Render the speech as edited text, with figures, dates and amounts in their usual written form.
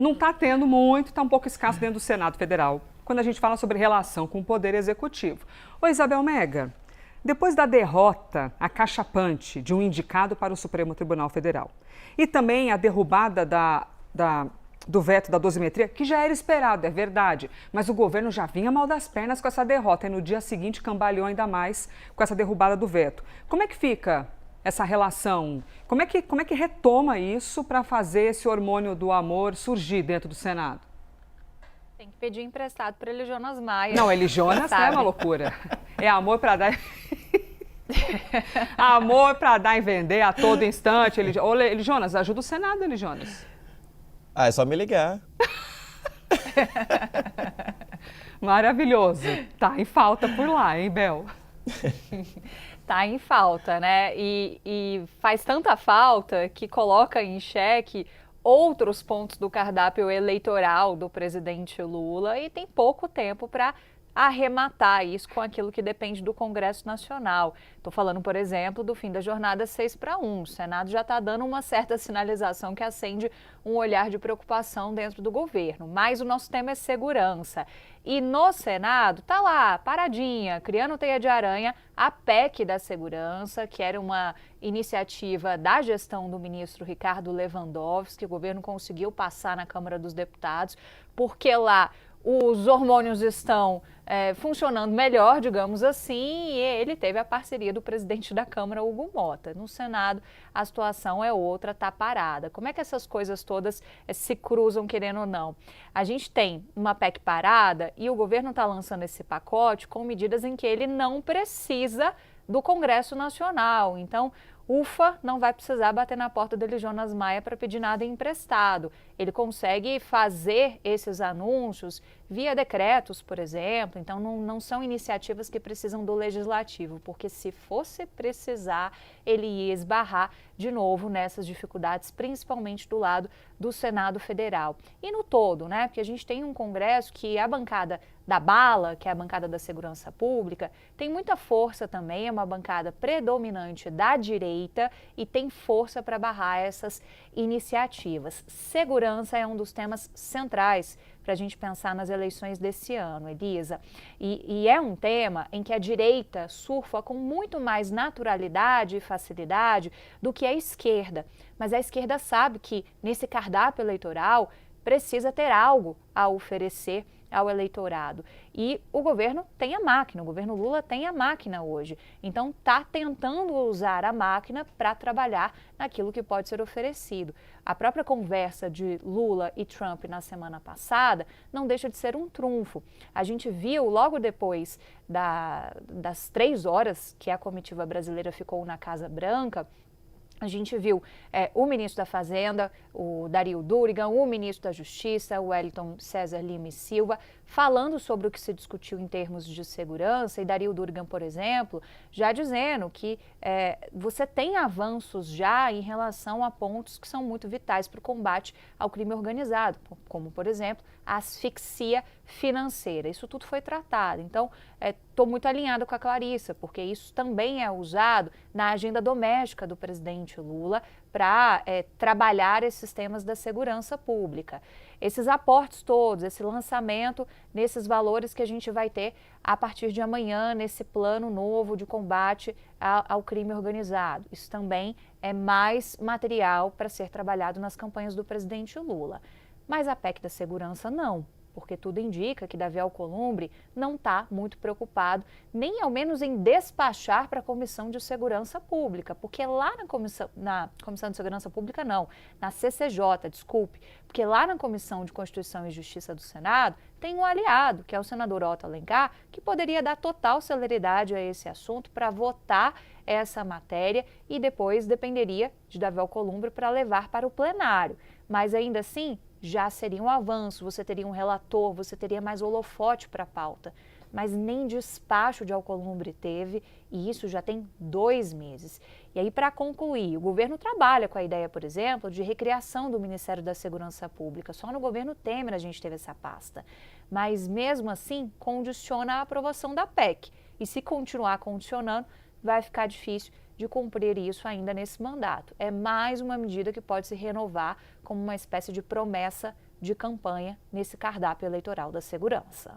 Não está tendo muito, está um pouco escasso dentro do Senado Federal, quando a gente fala sobre relação com o Poder Executivo. Ô Isabel Mega, depois da derrota acachapante de um indicado para o Supremo Tribunal Federal e também a derrubada do veto da dosimetria, que já era esperado, é verdade, mas o governo já vinha mal das pernas com essa derrota e no dia seguinte cambaleou ainda mais com essa derrubada do veto. Como é que fica essa relação? Como é que retoma isso para fazer esse hormônio do amor surgir dentro do Senado? Tem que pedir emprestado para Eli Jonas Maia. Não, Eli Jonas é uma loucura. É amor para dar... amor para dar e vender a todo instante. Eli Jonas, ajuda o Senado, Eli Jonas. Ah, é só me ligar. Maravilhoso. Tá em falta por lá, hein, Bel? Tá em falta, né? E faz tanta falta que coloca em xeque outros pontos do cardápio eleitoral do presidente Lula e tem pouco tempo para arrematar isso com aquilo que depende do Congresso Nacional. Estou falando, por exemplo, do fim da jornada 6-1. O Senado já está dando uma certa sinalização que acende um olhar de preocupação dentro do governo. Mas o nosso tema é segurança. E no Senado está lá, paradinha, criando teia de aranha, a PEC da segurança, que era uma iniciativa da gestão do ministro Ricardo Lewandowski. O governo conseguiu passar na Câmara dos Deputados, porque lá os hormônios estão funcionando melhor, digamos assim, e ele teve a parceria do presidente da Câmara, Hugo Mota. No Senado, a situação é outra, está parada. Como é que essas coisas todas se cruzam, querendo ou não? A gente tem uma PEC parada e o governo está lançando esse pacote com medidas em que ele não precisa do Congresso Nacional. Então, ufa, não vai precisar bater na porta do Eli Jonas Maia para pedir nada emprestado. Ele consegue fazer esses anúncios via decretos, por exemplo. Então, não são iniciativas que precisam do legislativo, porque se fosse precisar, ele ia esbarrar de novo nessas dificuldades, principalmente do lado do Senado Federal. E no todo, né? Porque a gente tem um Congresso que a bancada da bala, que é a bancada da segurança pública, tem muita força também, é uma bancada predominante da direita e tem força para barrar essas iniciativas. Segurança é um dos temas centrais para a gente pensar nas eleições desse ano, Elisa. E é um tema em que a direita surfa com muito mais naturalidade e facilidade do que a esquerda. Mas a esquerda sabe que nesse cardápio eleitoral precisa ter algo a oferecer ao eleitorado. E o governo tem a máquina, o governo Lula tem a máquina hoje. Então, está tentando usar a máquina para trabalhar naquilo que pode ser oferecido. A própria conversa de Lula e Trump na semana passada não deixa de ser um trunfo. A gente viu logo depois das 3 horas que a comitiva brasileira ficou na Casa Branca, a gente viu o ministro da Fazenda, o Dario Durigan, o ministro da Justiça, o Wellington César Lima e Silva, falando sobre o que se discutiu em termos de segurança. E Dario Durigan, por exemplo, já dizendo que você tem avanços já em relação a pontos que são muito vitais para o combate ao crime organizado, como, por exemplo, a asfixia financeira. Isso tudo foi tratado. Então, estou muito alinhada com a Clarissa, porque isso também é usado na agenda doméstica do presidente Lula para trabalhar esses temas da segurança pública. Esses aportes todos, esse lançamento nesses valores que a gente vai ter a partir de amanhã, nesse plano novo de combate ao crime organizado. Isso também é mais material para ser trabalhado nas campanhas do presidente Lula. Mas a PEC da segurança não, porque tudo indica que Davi Alcolumbre não está muito preocupado, nem ao menos em despachar para a Comissão de Segurança Pública, porque lá na Comissão de Segurança Pública não, na CCJ, desculpe, porque lá na Comissão de Constituição e Justiça do Senado tem um aliado, que é o senador Otto Alencar, que poderia dar total celeridade a esse assunto para votar essa matéria e depois dependeria de Davi Alcolumbre para levar para o plenário. Mas ainda assim, já seria um avanço, você teria um relator, você teria mais holofote para a pauta. Mas nem despacho de Alcolumbre teve, e isso já tem 2 meses. E aí, para concluir, o governo trabalha com a ideia, por exemplo, de recriação do Ministério da Segurança Pública. Só no governo Temer a gente teve essa pasta. Mas, mesmo assim, condiciona a aprovação da PEC. E se continuar condicionando, vai ficar difícil de cumprir isso ainda nesse mandato. É mais uma medida que pode se renovar como uma espécie de promessa de campanha nesse cardápio eleitoral da segurança.